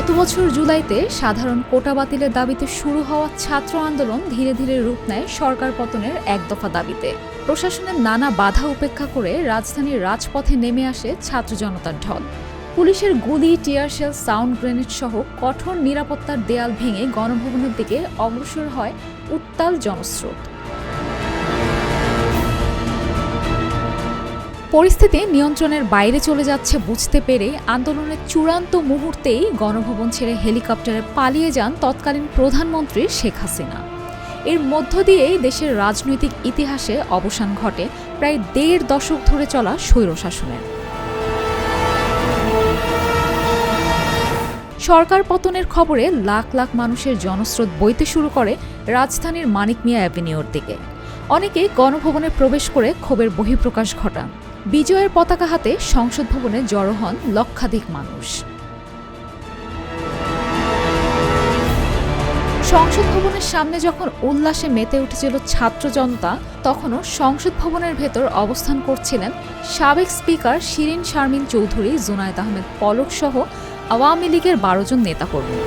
গত বছর জুলাইতে সাধারণ কোটা বাতিলের দাবিতে শুরু হওয়া ছাত্র আন্দোলন ধীরে ধীরে রূপ নেয় সরকার পতনের এক দফা দাবিতে। প্রশাসনের নানা বাধা উপেক্ষা করে রাজধানীর রাজপথে নেমে আসে ছাত্র জনতার ঢল। পুলিশের গুলি, টিয়ারশেল, সাউন্ড গ্রেনেড সহ কঠোর নিরাপত্তার দেয়াল ভেঙে গণভবনের দিকে অগ্রসর হয় উত্তাল জনস্রোত। পরিস্থিতি নিয়ন্ত্রণের বাইরে চলে যাচ্ছে বুঝতে পেরে আন্দোলনের চূড়ান্ত মুহূর্তেই গণভবন ছেড়ে হেলিকপ্টারে পালিয়ে যান তৎকালীন প্রধানমন্ত্রী শেখ হাসিনা। এর মধ্য দিয়েই দেশের রাজনৈতিক ইতিহাসে অবসান ঘটে প্রায় ১.৫ দশক ধরে চলা স্বৈরশাসনের। সরকার পতনের খবরে লাখ লাখ মানুষের জনস্রোত বইতে শুরু করে রাজধানীর মানিক মিয়া অ্যাভিনিউর দিকে। অনেকে গণভবনে প্রবেশ করে ক্ষোভের বহিঃপ্রকাশ ঘটান। বিজয়ের পতাকা হাতে সংসদ ভবনে জড়ো হন লক্ষাধিক মানুষ। সংসদ ভবনের সামনে যখন উল্লাসে মেতে উঠেছিল ছাত্র জনতা, তখনও সংসদ ভবনের ভেতর অবস্থান করছিলেন সাবেক স্পিকার শিরীন শারমিন চৌধুরী, জুনায়েদ আহমেদ পলক সহ আওয়ামী লীগের ১২ জন নেতাকর্মী।